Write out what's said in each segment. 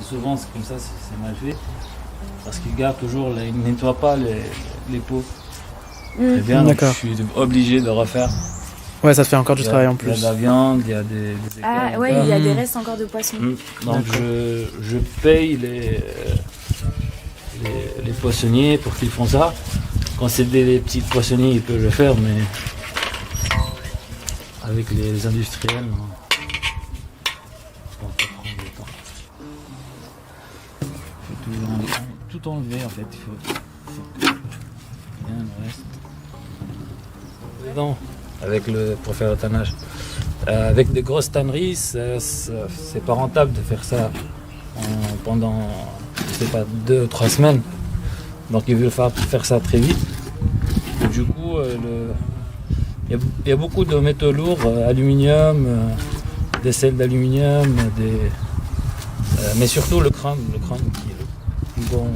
souvent c'est comme ça, c'est mal fait. Parce qu'ils gardent toujours, ils ne nettoient pas les pots. Très bien, donc je suis obligé de refaire. Ouais, ça te fait encore du travail en plus. Il y a de la viande, il y a des Ah ouais, il y a des restes encore de poisson. Donc je paye les poissonniers pour qu'ils font ça. Quand c'est des petits poissonniers, ils peuvent le faire, mais avec les industriels, non. Ça peut prendre du temps. Il faut tout enlever en fait. Il faut bien le reste. Dedans, pour faire le tannage. Avec des grosses tanneries, c'est pas rentable de faire ça pendant, je sais pas, 2 ou 3 semaines. Donc il veut faire ça très vite. Et du coup, il y a beaucoup de métaux lourds, aluminium, des sels d'aluminium, mais surtout le chrome qui est le plus bon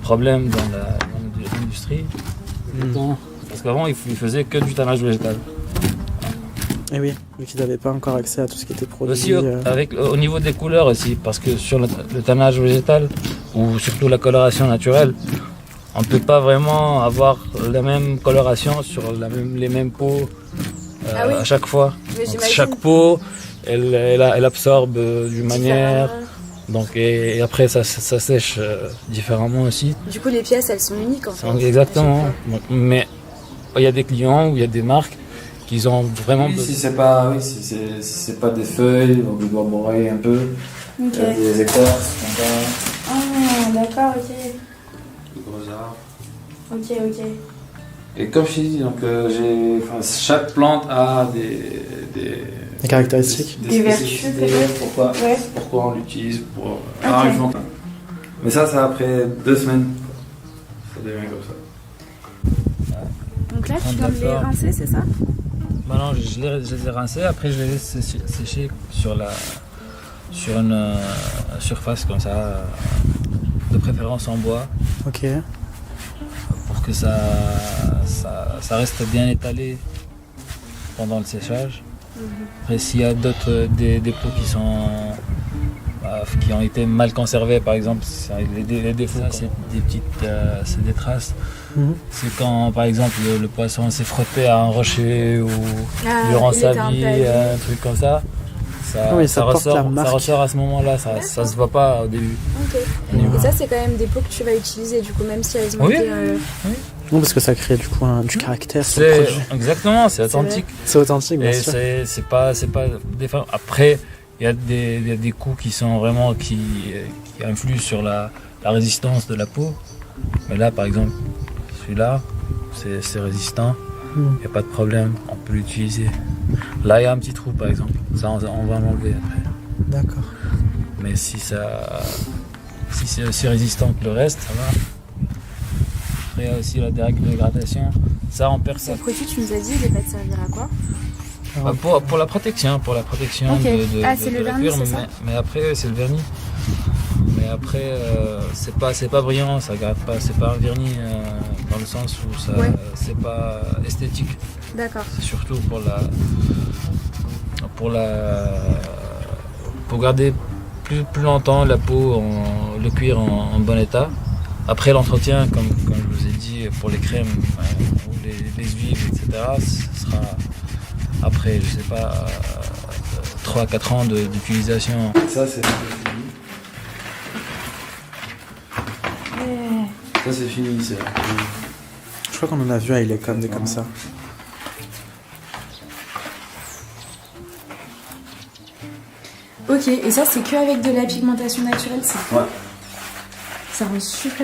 problème dans l'industrie. Parce qu'avant, ils faisaient que du tannage végétal. Et oui, vu qu'ils n'avaient pas encore accès à tout ce qui était produit. Aussi au niveau des couleurs aussi, parce que sur le tannage végétal, ou surtout la coloration naturelle, on ne peut pas vraiment avoir la même coloration sur les mêmes pots à chaque fois. Donc, chaque pot, elle absorbe d'une manière. Donc, et après, ça sèche différemment aussi. Du coup, les pièces, elles sont uniques en fait. Exactement. Bon, mais il y a des clients ou il y a des marques qui ont vraiment besoin. Si c'est pas des feuilles, on doit broyer un peu. Des écorces, comme ça. Ah, d'accord, ok. De gros arbres. Ok. Et comme je t'ai dit, donc, chaque plante a des caractéristiques. Des vertus peut-être. Pourquoi on l'utilise pour mais ça après 2 semaines. Ça devient comme ça. Donc là, tu viens de les rincer, c'est ça? Bah non, je les ai rincés, après je les laisse sécher sur une surface comme ça, de préférence en bois. Ok. Pour que ça reste bien étalé pendant le séchage. Après, s'il y a des pots qui ont été mal conservés, par exemple, les défauts, c'est des traces. C'est quand, par exemple, le poisson s'est frotté à un rocher ou durant sa vie, un truc comme ça. Ça ressort à ce moment-là, ça se voit pas au début. Et ça, c'est quand même des pots que tu vas utiliser, du coup, même si elles ont été... Non, parce que ça crée du coup du caractère sur le produit. Exactement, c'est authentique. C'est authentique, bien sûr. C'est pas défend. Après, il y a des coups qui sont vraiment qui influent sur la résistance de la peau. Mais là, par exemple, celui-là, c'est résistant. Il n'y a pas de problème, on peut l'utiliser. Là, il y a un petit trou, par exemple. Ça, on va l'enlever après. D'accord. Mais si c'est aussi résistant que le reste, ça va. Après, il y a aussi la dégradation. Ça, on perd ça. Ce produit, tu nous as dit, il va te servir à quoi? Pour la protection, c'est le vernis, cuir, c'est ça? mais après, c'est le vernis. Mais après, c'est pas brillant, ça garde pas, c'est pas un vernis dans le sens où c'est pas esthétique. D'accord. C'est surtout pour garder plus longtemps la peau, le cuir en bon état. Après l'entretien, comme je vous ai dit, pour les crèmes ou les huiles, etc., ce sera après, je sais pas, 3-4 ans d'utilisation. Ça, c'est fini. Ça, c'est fini. Je crois qu'on en a vu à Ilecom des comme ça. Ok, et ça, c'est que avec de la pigmentation naturelle, ça? Ouais. Ça rend super